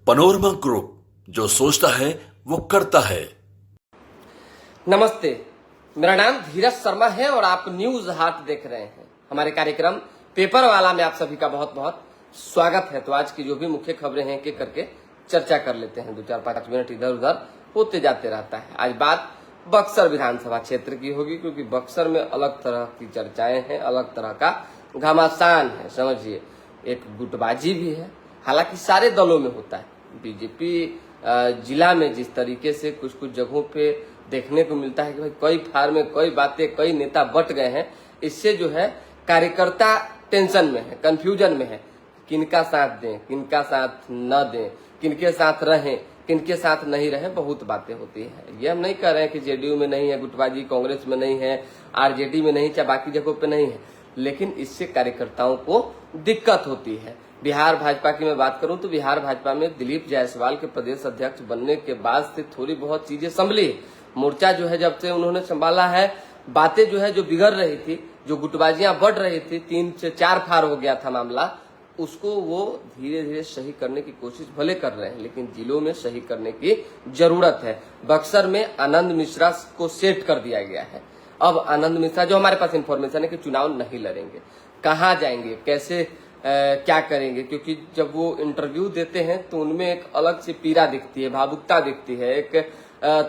Panorama group, जो सोचता है वो करता है। नमस्ते, मेरा नाम धीरज शर्मा है और आप न्यूज हाट देख रहे हैं। हमारे कार्यक्रम पेपर वाला में आप सभी का बहुत बहुत स्वागत है। तो आज की जो भी मुख्य खबरें हैं एक एक करके चर्चा कर लेते हैं। 2-4-5 मिनट इधर उधर होते जाते रहता है। आज बात बक्सर विधानसभा क्षेत्र की होगी, क्योंकि बक्सर में अलग तरह की चर्चाएं हैं, अलग तरह का घमासान है। समझिए, एक गुटबाजी भी है, हालांकि सारे दलों में होता है। बीजेपी जिला में जिस तरीके से कुछ कुछ जगहों पे देखने को मिलता है कि भाई कई फार में कई बातें, कई नेता बट गए हैं, इससे जो है कार्यकर्ता टेंशन में है, कंफ्यूजन में है, किनका साथ दें, किनका साथ न दें, किनके साथ रहें, किनके साथ नहीं रहें। बहुत बातें होती है। ये हम नहीं कह रहे हैं कि जेडीयू में नहीं है गुटबाजी, कांग्रेस में नहीं है, आरजेडी में नहीं, चाहे बाकी जगहों पे नहीं है, लेकिन इससे कार्यकर्ताओं को दिक्कत होती है। बिहार भाजपा की मैं बात करूं तो बिहार भाजपा में दिलीप जायसवाल के प्रदेश अध्यक्ष बनने के बाद से थोड़ी बहुत चीजें संभली। मोर्चा जो है जब से उन्होंने संभाला है, बातें जो है जो बिगड़ रही थी, जो गुटबाजियां बढ़ रही थी, 3 से 4 फार हो गया था मामला, उसको वो धीरे धीरे सही करने की कोशिश भले कर रहे हैं, लेकिन जिलों में सही करने की जरूरत है। बक्सर में आनंद मिश्रा को सेट कर दिया गया है। अब आनंद मिश्रा, जो हमारे पास इंफॉर्मेशन है कि चुनाव नहीं लड़ेंगे, कहाँ जाएंगे, कैसे क्या करेंगे, क्योंकि जब वो इंटरव्यू देते हैं तो उनमें एक अलग सी पीड़ा दिखती है, भावुकता दिखती है, एक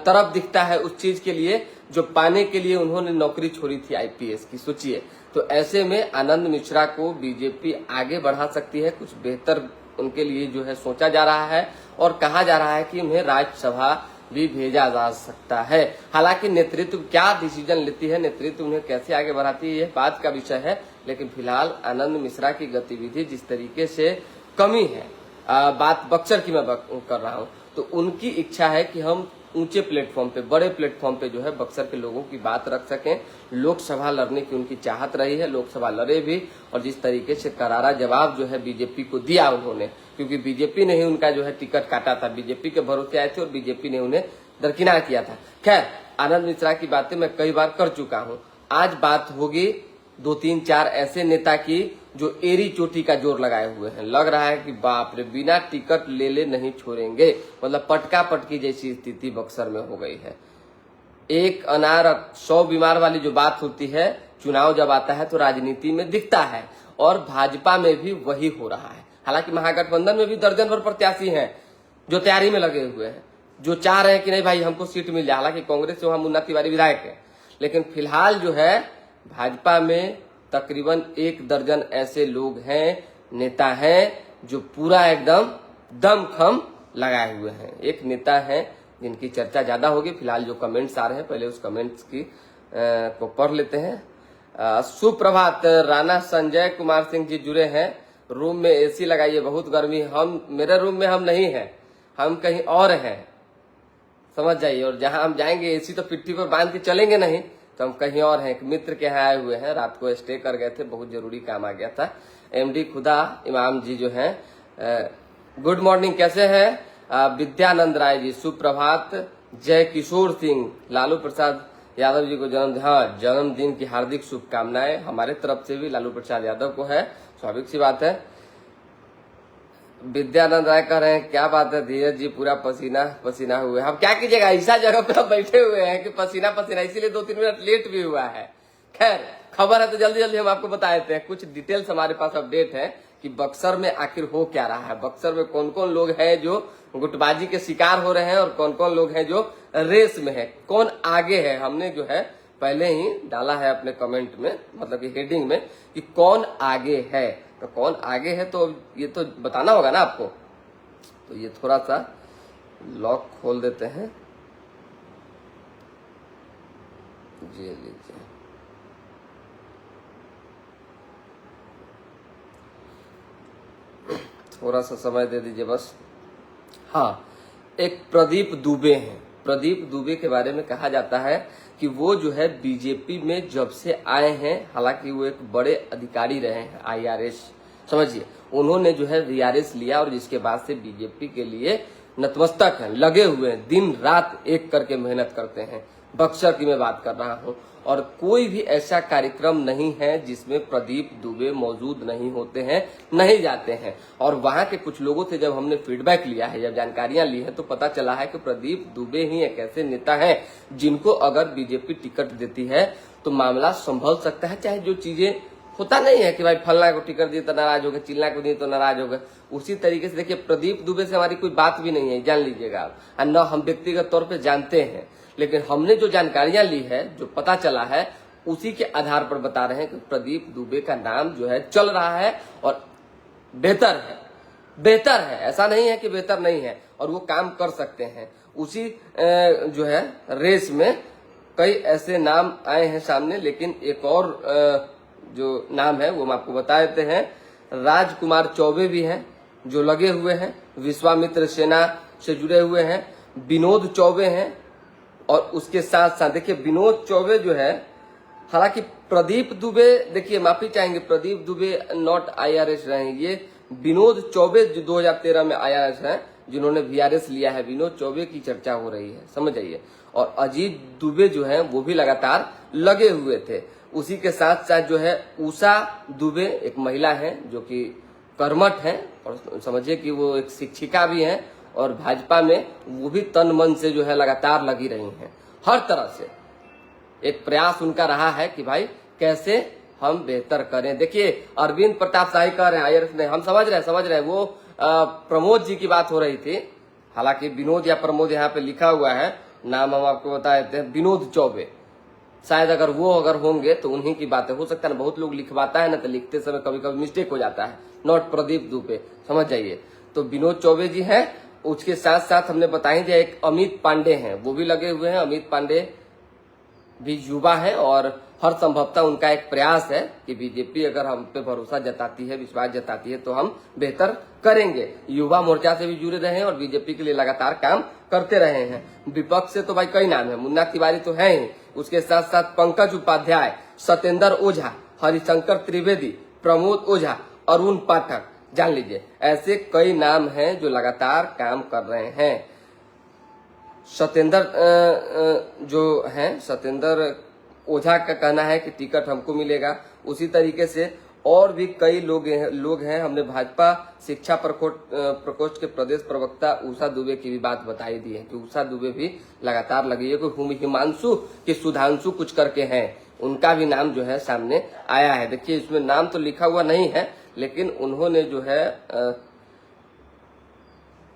तरफ दिखता है उस चीज के लिए जो पाने के लिए उन्होंने नौकरी छोड़ी थी आईपीएस की। सोचिए, तो ऐसे में आनंद मिश्रा को बीजेपी आगे बढ़ा सकती है। कुछ बेहतर उनके लिए जो है सोचा जा रहा है और कहा जा रहा है कि उन्हें राज्यसभा भी भेजा जा सकता है। हालांकि नेतृत्व क्या डिसीजन लेती है, नेतृत्व उन्हें कैसे आगे बढ़ाती है, यह बात का विषय है। लेकिन फिलहाल आनंद मिश्रा की गतिविधि जिस तरीके से कमी है, बात बक्सर की मैं कर रहा हूं, तो उनकी इच्छा है कि हम ऊंचे प्लेटफॉर्म पे, बड़े प्लेटफॉर्म पे जो है बक्सर के लोगों की बात रख सकें। लोकसभा लड़ने की उनकी चाहत रही है, लोकसभा लड़े भी, और जिस तरीके से करारा जवाब जो है बीजेपी को दिया उन्होंने, क्योंकि बीजेपी ने ही उनका जो है टिकट काटा था, बीजेपी के भरोसे आए थे और बीजेपी ने उन्हें दरकिनार किया था। खैर, आनंद मिश्रा की बातें मैं कई बार कर चुका हूँ। आज बात होगी 2-3-4 ऐसे नेता की जो एरी चोटी का जोर लगाए हुए हैं। लग रहा है कि बाप रे, बिना टिकट ले नहीं छोड़ेंगे, मतलब पटका पटकी जैसी स्थिति बक्सर में हो गई है। एक अनार 100 बीमार वाली जो बात होती है, चुनाव जब आता है तो राजनीति में दिखता है, और भाजपा में भी वही हो रहा है। हालांकि महागठबंधन में भी दर्जन भर प्रत्याशी हैं जो तैयारी में लगे हुए हैं, जो चाह रहे हैं कि नहीं भाई हमको सीट मिल जाए। हालांकि कांग्रेस से वहां मुन्ना तिवारी विधायक है, लेकिन फिलहाल जो है भाजपा में तकरीबन 1 दर्जन ऐसे लोग हैं, नेता हैं, जो पूरा एकदम दमखम लगाए हुए हैं। एक नेता है जिनकी चर्चा ज्यादा होगी। फिलहाल जो कमेंट्स आ रहे हैं, पहले उस कमेंट्स की को पढ़ लेते हैं। सुप्रभात, राणा संजय कुमार सिंह जी जुड़े हैं। रूम में एसी लगाइए, बहुत गर्मी। मेरे रूम में हम नहीं है, हम कहीं और हैं, समझ जाइए। और जहां हम जाएंगे एसी तो पिट्ठी पर बांध के चलेंगे नहीं, तो हम कहीं और हैं। एक मित्र के यहाँ आए हुए हैं, रात को स्टे कर गए थे, बहुत जरूरी काम आ गया था। एमडी खुदा इमाम जी जो हैं, गुड मॉर्निंग, कैसे हैं? विद्यानंद राय जी, सुप्रभात। जय किशोर सिंह, लालू प्रसाद यादव जी को जन्मदिन की हार्दिक शुभकामनाएं हमारे तरफ से भी लालू प्रसाद यादव को है, स्वाभाविक सी बात है। विद्यानंद राय कह रहे हैं क्या बात है धीरज जी, पूरा पसीना पसीना हुए। हम क्या कीजिएगा, ऐसा जगह पे हम बैठे हुए हैं कि पसीना पसीना, इसीलिए 2-3 मिनट लेट भी हुआ है। खैर, खबर है तो जल्दी जल्दी हम आपको बता देते हैं। कुछ डिटेल्स हमारे पास अपडेट है कि बक्सर में आखिर हो क्या रहा है, बक्सर में कौन कौन लोग हैं जो गुटबाजी के शिकार हो रहे हैं और कौन कौन लोग हैं जो रेस में है, कौन आगे है। हमने जो है पहले ही डाला है अपने कमेंट में, मतलब कि हेडिंग में, कि कौन आगे है। तो कौन आगे है तो ये तो बताना होगा ना आपको। तो ये थोड़ा सा लॉक खोल देते हैं, जी लीजिए। थोड़ा सा समय दे दीजिए बस। हाँ, एक प्रदीप दुबे हैं। प्रदीप दुबे के बारे में कहा जाता है कि वो जो है बीजेपी में जब से आए हैं, हालांकि वो एक बड़े अधिकारी रहे हैं आईआरएस, समझिए, उन्होंने जो है वीआरएस लिया और जिसके बाद से बीजेपी के लिए नतमस्तक हैं, लगे हुए हैं, दिन रात एक करके मेहनत करते हैं। बक्सर की मैं बात कर रहा हूं, और कोई भी ऐसा कार्यक्रम नहीं है जिसमें प्रदीप दुबे मौजूद नहीं होते हैं, नहीं जाते हैं। और वहां के कुछ लोगों से जब हमने फीडबैक लिया है, जब जानकारियां ली है, तो पता चला है कि प्रदीप दुबे ही एक ऐसे नेता हैं जिनको अगर बीजेपी टिकट देती है तो मामला संभल सकता है। चाहे जो चीजें होता नहीं है कि भाई फलना को टिकट दिए तो नाराज हो गए, चिल्ला को दिए तो नाराज हो गए, उसी तरीके से देखिए प्रदीप दुबे से हमारी कोई बात भी नहीं है, जान लीजिएगा आप। और न हम व्यक्तिगत तौर पे जानते हैं, लेकिन हमने जो जानकारियां ली है, जो पता चला है, उसी के आधार पर बता रहे हैं कि प्रदीप दुबे का नाम जो है चल रहा है और बेहतर है। बेहतर है, ऐसा नहीं है कि बेहतर नहीं है, और वो काम कर सकते हैं। उसी जो है रेस में कई ऐसे नाम आए हैं सामने, लेकिन एक और जो नाम है वो हम आपको बता देते हैं। राजकुमार चौबे भी हैं जो लगे हुए हैं, विश्वामित्र सेना से जुड़े हुए हैं। विनोद चौबे हैं, और उसके साथ साथ देखिए विनोद चौबे जो है, हालांकि प्रदीप दुबे, देखिए माफी चाहेंगे, प्रदीप दुबे नॉट IRS रहे हैं, ये विनोद चौबे जो 2013 में IRS हैं, जिन्होंने VRS लिया है, विनोद चौबे की चर्चा हो रही है, समझ जाइए। और अजीत दुबे जो है वो भी लगातार लगे हुए थे। उसी के साथ साथ जो है उषा दुबे एक महिला है जो कि कर्मठ है, और समझिए कि वो एक शिक्षिका भी हैं, और भाजपा में वो भी तन मन से जो है लगातार लगी रही हैं। हर तरह से एक प्रयास उनका रहा है कि भाई कैसे हम बेहतर करें। देखिए अरविंद प्रताप शाही कह रहे हैं IRS ने, हम समझ रहे वो प्रमोद जी की बात हो रही थी। हालांकि विनोद या प्रमोद यहाँ पे लिखा हुआ है, नाम हम आपको बता देते हैं, विनोद चौबे। शायद अगर होंगे तो उन्हीं की बातें हो सकता है ना, बहुत लोग लिखवाता है ना, तो लिखते समय कभी कभी मिस्टेक हो जाता है, नॉट प्रदीप दुबे, समझ जाइए। तो विनोद चौबे जी हैं। उसके साथ साथ हमने बताई दिया एक अमित पांडे हैं, वो भी लगे हुए हैं। अमित पांडे भी युवा है, और हर संभवतः उनका एक प्रयास है कि बीजेपी अगर हम पे भरोसा जताती है, विश्वास जताती है, तो हम बेहतर करेंगे। युवा मोर्चा से भी जुड़े रहे हैं और बीजेपी के लिए लगातार काम करते रहे हैं। विपक्ष से तो भाई कई नाम है, मुन्ना तिवारी तो है ही, उसके साथ साथ पंकज उपाध्याय, सत्येंद्र ओझा, हरिशंकर त्रिवेदी, प्रमोद ओझा, अरुण पाठक, जान लीजिए ऐसे कई नाम हैं जो लगातार काम कर रहे हैं। सत्येंद्र जो हैं, सत्येंद्र ओझा का कहना है कि टिकट हमको मिलेगा। उसी तरीके से और भी कई लोग हैं। हमने भाजपा शिक्षा प्रकोष्ठ के प्रदेश प्रवक्ता उषा दुबे की भी बात बताई दी है कि उषा दुबे भी लगातार लगी है। कोई हिमांशु कि सुधांशु कुछ करके हैं, उनका भी नाम जो है सामने आया है। देखिए इसमें नाम तो लिखा हुआ नहीं है, लेकिन उन्होंने जो है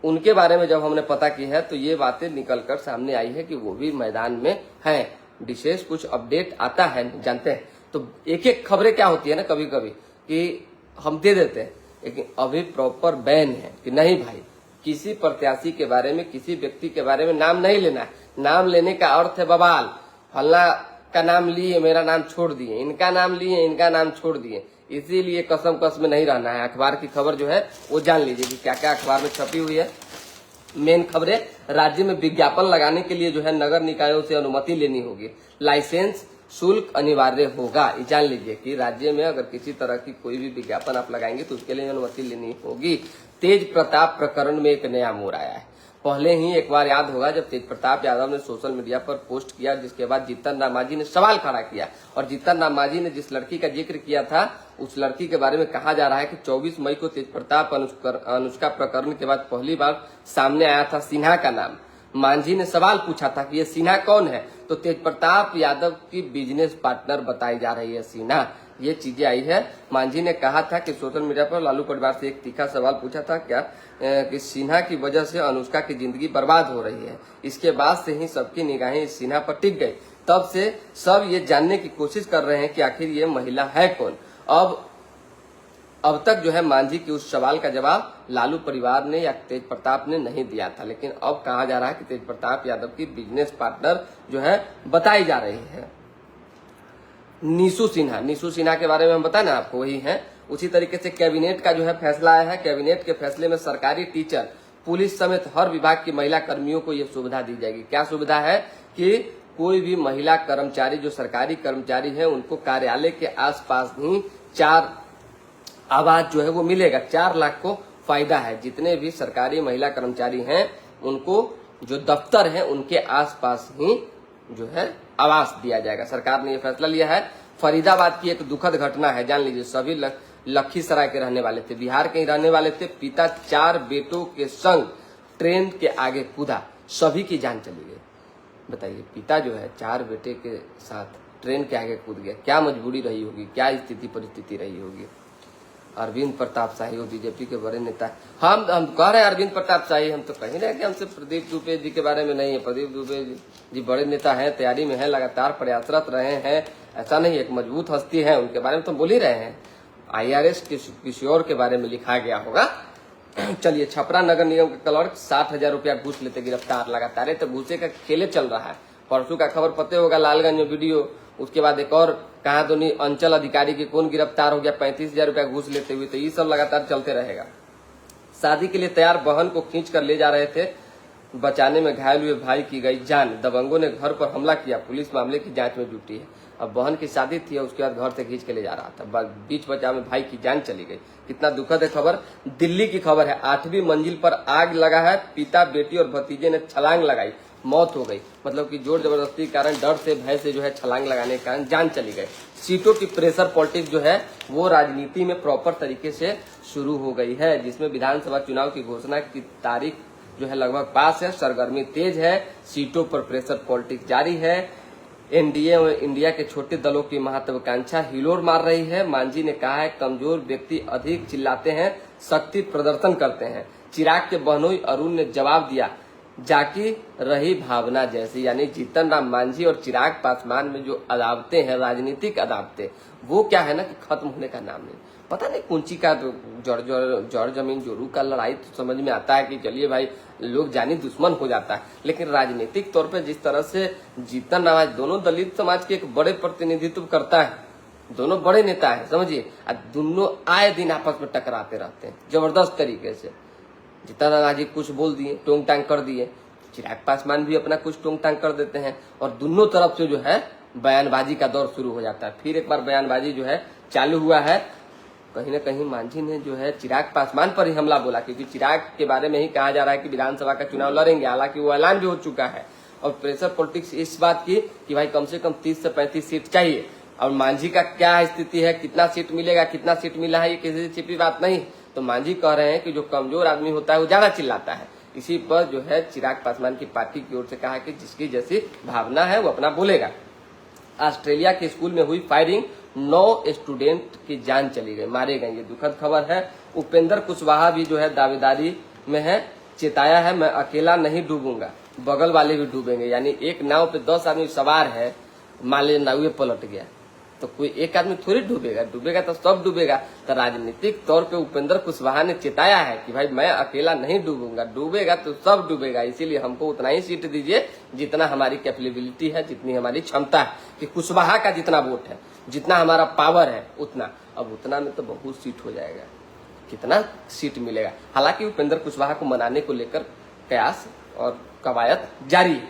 उनके बारे में जब हमने पता की है तो ये बातें निकलकर सामने आई है कि वो भी मैदान में हैं। विशेष कुछ अपडेट आता है, जानते हैं। तो एक एक खबरें क्या होती है ना, कभी कभी कि हम दे देते हैं, लेकिन अभी प्रॉपर बैन है कि नहीं भाई, किसी प्रत्याशी के बारे में, किसी व्यक्ति के बारे में नाम नहीं लेना है। नाम लेने का अर्थ है बवाल। फल्ला का नाम लिए, मेरा नाम छोड़ दिए, इनका नाम लिए, इनका नाम छोड़ दिए। इसीलिए कसम में नहीं रहना है। अखबार की खबर जो है वो जान लीजिए कि क्या क्या अखबार में छपी हुई है। मेन खबरें, राज्य में विज्ञापन लगाने के लिए जो है नगर निकायों से अनुमति लेनी होगी, लाइसेंस शुल्क अनिवार्य होगा। ये जान लीजिए कि राज्य में अगर किसी तरह की कोई भी विज्ञापन आप लगाएंगे तो उसके लिए अनुमति लेनी होगी। तेज प्रताप प्रकरण में एक नया मोड़ आया है। पहले ही एक बार याद होगा जब तेज प्रताप यादव ने सोशल मीडिया पर पोस्ट किया, जिसके बाद जीतन राम मांझी ने सवाल खड़ा किया, और जीतन राम मांझी ने जिस लड़की का जिक्र किया था उस लड़की के बारे में कहा जा रहा है कि 24 मई को तेज प्रताप अनुष्का प्रकरण के बाद पहली बार सामने आया था सिन्हा का नाम। मांझी ने सवाल पूछा था कि ये सिन्हा कौन है, तो तेज प्रताप यादव की बिजनेस पार्टनर बताई जा रही है सिन्हा। ये चीजें आई है। मांझी ने कहा था कि सोशल मीडिया पर लालू परिवार से एक तीखा सवाल पूछा था क्या कि सिन्हा की वजह से अनुष्का की जिंदगी बर्बाद हो रही है। इसके बाद से ही सबकी निगाहें इस सिन्हा पर टिक गई। तब से सब ये जानने की कोशिश कर रहे हैं कि आखिर ये महिला है कौन। अब तक जो है मांझी के उस सवाल का जवाब लालू परिवार ने या तेज प्रताप ने नहीं दिया था, लेकिन अब कहा जा रहा है कि तेज प्रताप यादव की बिजनेस पार्टनर जो है बताई जा रही है नीशू सिन्हा के बारे में हम बताए ना आपको, वही है। उसी तरीके से कैबिनेट का जो है फैसला आया है। कैबिनेट के फैसले में सरकारी टीचर, पुलिस समेत हर विभाग की महिला कर्मियों को ये सुविधा दी जाएगी। क्या सुविधा है कि कोई भी महिला कर्मचारी जो सरकारी कर्मचारी है उनको कार्यालय के आसपास ही 4 आवास जो है वो मिलेगा। 4 लाख को फायदा है। जितने भी सरकारी महिला कर्मचारी हैं उनको जो दफ्तर है उनके आसपास ही जो है आवास दिया जाएगा। सरकार ने यह फैसला लिया है। फरीदाबाद की एक दुखद घटना है, जान लीजिए। सभी लखीसराय के रहने वाले थे, बिहार के ही रहने वाले थे। पिता 4 बेटों के संग ट्रेन के आगे कूदा, सभी की जान चली गई। बताइए, पिता जो है 4 बेटे के साथ ट्रेन के आगे कूद गया, क्या मजबूरी रही होगी, क्या स्थिति परिस्थिति रही होगी। अरविंद प्रताप शाही वो बीजेपी के बड़े नेता, हम कह रहे हैं अरविंद प्रताप शाही, हम तो कहीं रहे कि हमसे प्रदीप दुबे जी के बारे में नहीं है। प्रदीप दुबे जी बड़े नेता हैं, तैयारी में है, लगातार प्रयासरत रहे हैं, ऐसा नहीं, एक मजबूत हस्ती है, उनके बारे में तो बोल ही रहे हैं। IRS किसी और के बारे में लिखा गया होगा। चलिए, छपरा नगर निगम के क्लर्क 60,000 रुपया घूस लेते गिरफ्तार। लगातार तो घूसे का खेले चल रहा है। परसों का खबर पते होगा, लालगंज में वीडियो, उसके बाद एक और कहा तो नहीं, अंचल अधिकारी के कौन गिरफ्तार हो गया 35,000 रुपया घूस लेते हुए। तो ये सब लगातार चलते रहेगा। शादी के लिए तैयार बहन को खींच कर ले जा रहे थे, बचाने में घायल हुए भाई की गई जान। दबंगों ने घर पर हमला किया, पुलिस मामले की जांच में जुटी है। अब बहन की शादी थी, उसके बाद घर से खींच के ले जा रहा था, बीच बचाव में भाई की जान चली गई। कितना दुखद है खबर। दिल्ली की खबर है, 8वीं मंजिल पर आग लगा है, पिता बेटी और भतीजे ने छलांग लगाई, मौत हो गई। मतलब कि जोर जबरदस्ती के कारण, डर से भय से जो है छलांग लगाने के कारण जान चली गई। सीटों की प्रेशर पॉलिटिक्स जो है वो राजनीति में प्रॉपर तरीके से शुरू हो गई है, जिसमें विधानसभा चुनाव की घोषणा की तारीख जो है लगभग पास है। सरगर्मी तेज है, सीटों पर प्रेशर पॉलिटिक्स जारी है। एनडीए और इंडिया के छोटे दलों की महत्वाकांक्षा हिलोर मार रही है। मांझी ने कहा है, कमजोर व्यक्ति अधिक चिल्लाते हैं, शक्ति प्रदर्शन करते हैं। चिराग के बहनोई अरुण ने जवाब दिया, जाकी रही भावना जैसी। यानी जीतन राम मांझी और चिराग पासवान में जो अदावतें हैं, राजनीतिक अदावतें, वो क्या है ना कि खत्म होने का नाम नहीं। पता नहीं कुंची का तो जड़ जमीन जोरू का लड़ाई तो समझ में आता है कि चलिए भाई, लोग जानी दुश्मन हो जाता है। लेकिन राजनीतिक तौर पे जिस तरह से जीतन राम आज दोनों दलित समाज के एक बड़े प्रतिनिधित्व करता है, दोनों बड़े नेता है, समझिए, दोनों आए दिन आपस में टकराते रहते हैं जबरदस्त तरीके से। जीतन राम आज कुछ बोल दिए, टोंग टांग कर दिए, चिराग पासवान भी अपना कुछ टोंग टांग कर देते हैं, और दोनों तरफ से जो है बयानबाजी का दौर शुरू हो जाता है। फिर एक बार बयानबाजी जो है चालू हुआ है। कहीं ना कहीं मांझी ने जो है चिराग पासवान पर ही हमला बोला, क्योंकि चिराग के बारे में ही कहा जा रहा है कि विधानसभा का चुनाव लड़ेंगे, हालांकि वो ऐलान भी हो चुका है। और प्रेशर पॉलिटिक्स इस बात की कि भाई कम से कम 30 से 35 सीट चाहिए। और मांझी का क्या स्थिति है, कितना सीट मिलेगा, कितना सीट मिला है, ये किसी से छिपी बात नहीं। तो मांझी कह रहे हैं कि जो कमजोर आदमी होता है वो ज्यादा चिल्लाता है। इसी पर जो है चिराग पासवान की पार्टी की ओर से कहा कि जिसकी जैसी भावना है वो अपना बोलेगा। ऑस्ट्रेलिया के स्कूल में हुई फायरिंग, 9 स्टूडेंट की जान चली गई, मारे गए। ये दुखद खबर है। उपेंद्र कुशवाहा भी जो है दावेदारी में है, चेताया है, मैं अकेला नहीं डूबूंगा, बगल वाले भी डूबेंगे। यानी एक नाव पे 10 आदमी सवार है, मान लीजिए नाव पलट गया तो कोई एक आदमी थोड़ी डूबेगा, डूबेगा तो सब डूबेगा। तो राजनीतिक तौर पे उपेंद्र कुशवाहा ने चेताया है कि भाई मैं अकेला नहीं डूबूंगा, डूबेगा तो सब डूबेगा, इसीलिए हमको उतना ही सीट दीजिए जितना हमारी कैपेबिलिटी है, जितनी हमारी क्षमता है। कि कुशवाहा का जितना वोट है, जितना हमारा पावर है उतना, अब उतना में तो बहुत सीट हो जाएगा, कितना सीट मिलेगा। हालांकि उपेंद्र कुशवाहा को मनाने को लेकर प्रयास और कवायद जारी है।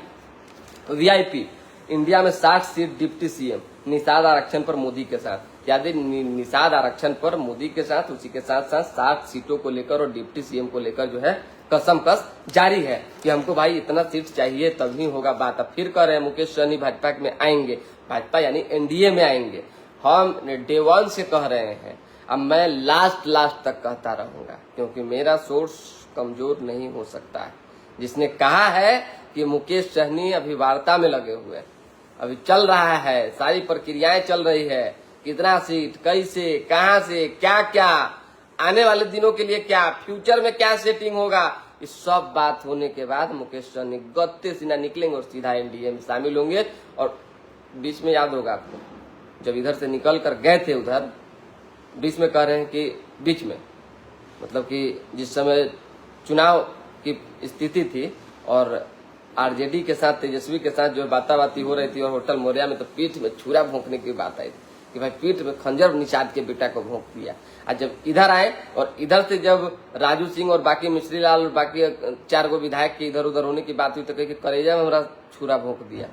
VIP इंडिया में 60 सीट, डिप्टी CM निषाद आरक्षण पर मोदी के साथ। यानी निषाद आरक्षण पर मोदी के साथ, उसी के साथ साथ 60 सीटों को लेकर और डिप्टी CM को लेकर जो है कसमकस जारी है कि हमको भाई इतना सीट चाहिए तभी होगा बात। अब फिर कह रहे हैं मुकेश सहनी भाजपा में आएंगे, भाजपा यानी NDA में आएंगे। हम डे 1 से कह रहे हैं, अब मैं लास्ट तक कहता रहूंगा, क्योंकि मेरा सोर्स कमजोर नहीं हो सकता है। जिसने कहा है कि मुकेश सहनी अभी वार्ता में लगे हुए हैं, अभी चल रहा है, सारी प्रक्रियाएं चल रही है, कितना सीट, कैसे, कहां से, क्या क्या, आने वाले दिनों के लिए क्या, फ्यूचर में क्या सेटिंग होगा, इस सब बात होने के बाद मुकेश सहनी गत्ते सीना निकलेंगे और सीधा NDA में शामिल होंगे। और बीच में याद होगा आपको, जब इधर से निकल कर गए थे उधर, बीच में कह रहे हैं कि बीच में मतलब कि जिस समय चुनाव की स्थिति थी और RJD के साथ, तेजस्वी के साथ जो बाताबाती हो रही थी और होटल मोरिया में, तो पीठ में छुरा भोंकने की बात आई थी कि भाई पीठ में खंजर निषाद के बेटा को भोंक दिया। आज जब इधर आए और इधर से जब राजू सिंह और बाकी मिश्री लाल और बाकी 4 गो विधायक के इधर उधर होने की बात हुई तो कहे कि कलेजा में हमारा छुरा भोंक दिया।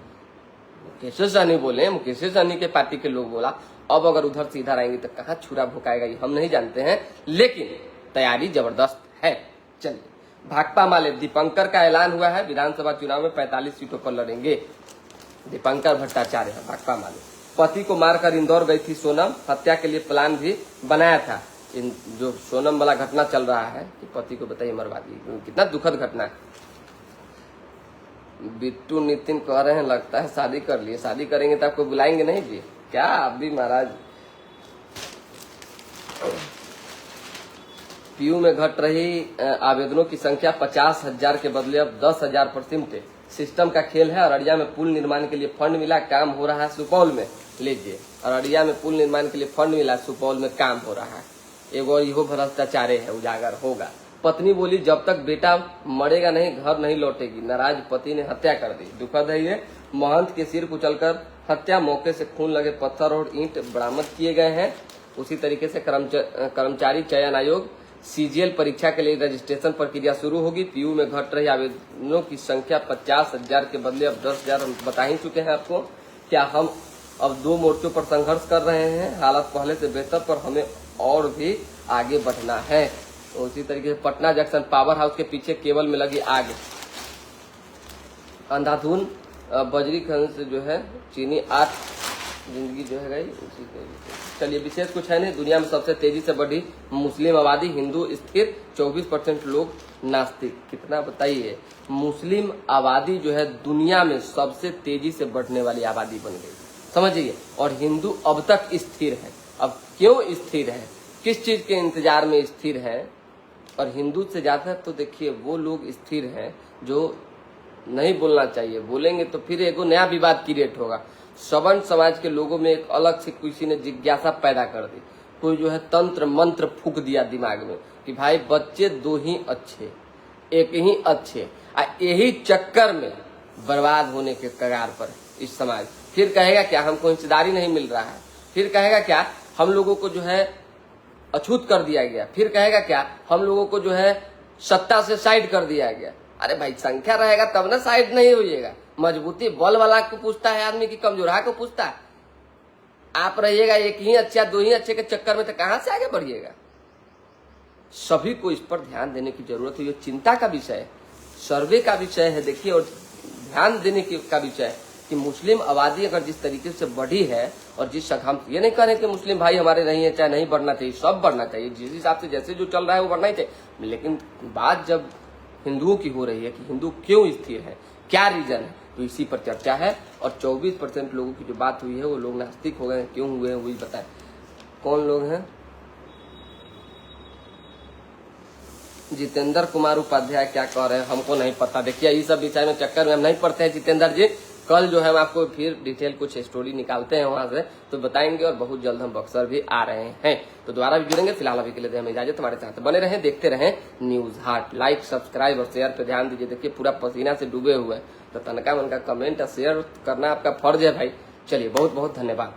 मुकेश सहनी बोले, मुकेश सहनी के पार्टी के लोग बोला। अब अगर उधर से इधर आएंगे तो कहाँ छुरा भोंकाएगा ये हम नहीं जानते हैं, लेकिन तैयारी जबरदस्त है। चलिए, भाकपा माले दीपंकर का ऐलान हुआ है, विधानसभा चुनाव में 45 सीटों पर लड़ेंगे। दीपंकर भट्टाचार्य है भाकपा माले। पति को मारकर इंदौर गई थी सोनम, हत्या के लिए प्लान भी बनाया था। इन जो सोनम वाला घटना चल रहा है कि पति को बताइए मरवा दी, कितना दुखद घटना है। बिट्टू नितिन कह रहे हैं लगता है शादी कर लिए, शादी करेंगे तो आपको बुलाएंगे नहीं जी क्या आप भी महाराज। पीयू में घट रही आवेदनों की संख्या 50,000 के बदले अब 10,000 पर सिमटे। सिस्टम का खेल है। अररिया में पुल निर्माण के लिए फंड मिला, काम हो रहा है सुपौल में। लीजिए, अररिया में पुल निर्माण के लिए फंड मिला, सुपौल में काम हो रहा है। एगो इहो भ्रष्टाचार है, उजागर होगा। पत्नी बोली जब तक बेटा मरेगा नहीं घर नहीं लौटेगी, नाराज पति ने हत्या कर दी। दुखद है ये। महंत के सिर कुचलकर हत्या, मौके से खून लगे पत्थर और ईंट बरामद किए गए हैं। उसी तरीके से कर्मचारी चयन आयोग सीजीएल परीक्षा के लिए रजिस्ट्रेशन प्रक्रिया शुरू होगी। पीयू में घट रही आवेदनों की संख्या 50,000 के बदले अब 10,000 हम बता ही चुके हैं आपको। क्या हम अब 2 मोर्चों पर संघर्ष कर रहे हैं, हालत पहले से बेहतर, पर हमें और भी आगे बढ़ना है। उसी तरीके से पटना जंक्शन पावर हाउस के पीछे केबल में लगी आग, अंधाधुन बजरी खनन से जो है चीनी 8 जिंदगी जो है गई। उसी तरीके से चलिए, विशेष कुछ है नहीं। दुनिया में सबसे तेजी से बढ़ी मुस्लिम आबादी, हिंदू स्थिर, 24% लोग नास्तिक। कितना बताइए, मुस्लिम आबादी जो है दुनिया में सबसे तेजी से बढ़ने वाली आबादी बन गई, समझिए। और हिंदू अब तक स्थिर है। अब क्यों स्थिर है, किस चीज के इंतजार में स्थिर है? और हिंदू से ज्यादा तो देखिए वो लोग स्थिर हैं जो नहीं बोलना चाहिए, बोलेंगे तो फिर एक नया विवाद क्रिएट होगा। सवर्ण समाज के लोगों में एक अलग से किसी ने जिज्ञासा पैदा कर दी। कोई जो है तंत्र मंत्र फूक दिया दिमाग में कि भाई बच्चे 2 ही अच्छे, एक ही अच्छे। यही चक्कर में बर्बाद होने के कगार पर इस समाज। फिर कहेगा क्या हमको हिस्सेदारी नहीं मिल रहा है, फिर कहेगा क्या हम लोगों को जो है अछूत कर दिया गया, फिर कहेगा क्या हम लोगों को जो है सत्ता से साइड कर दिया गया। अरे भाई संख्या रहेगा तब ना साइड नहीं होइएगा। मजबूती बल वाला को पूछता है आदमी की कमजोरा को पूछता है। आप रहिएगा एक ही अच्छा 2 ही अच्छे के चक्कर में तो कहां से आगे बढ़िएगा। सभी को इस पर ध्यान देने की जरूरत है। ये चिंता का विषय है, सर्वे का विषय है देखिए, और ध्यान देने का विषय है कि मुस्लिम आबादी अगर जिस तरीके से बढ़ी है और जिस हम ये नहीं कह रहे कि मुस्लिम भाई हमारे नहीं है, चाहे नहीं बढ़ना चाहिए, सब बढ़ना चाहिए। जिस हिसाब से जैसे जो चल रहा है वो बढ़ना ही चाहिए। लेकिन बात जब हिंदुओं की हो रही है कि हिंदू क्यों स्थिर है, क्या रीजन है, तो इसी पर चर्चा है। और 24% लोगों की जो बात हुई है वो लोग नास्तिक हो गए, क्यों हुए हैं वही बताएं। कौन लोग हैं? जितेंद्र कुमार उपाध्याय क्या कह रहे हैं हमको नहीं पता। देखिए इस सब विषय में चक्कर में हम नहीं पढ़ते हैं जितेंद्र जी। कल जो है हम आपको फिर डिटेल कुछ स्टोरी निकालते हैं वहां से तो बताएंगे, और बहुत जल्द हम बक्सर भी आ रहे हैं तो दोबारा भी जुड़ेंगे। फिलहाल अभी के लिए हमें इजाजत, हमारे साथ बने रहें, देखते रहें न्यूज हाट। लाइक सब्सक्राइब और शेयर पे ध्यान दीजिए। देखिए पूरा पसीना से डूबे हुए हैं तो तनका मनका कमेंट और शेयर करना आपका फर्ज है भाई। चलिए बहुत बहुत धन्यवाद।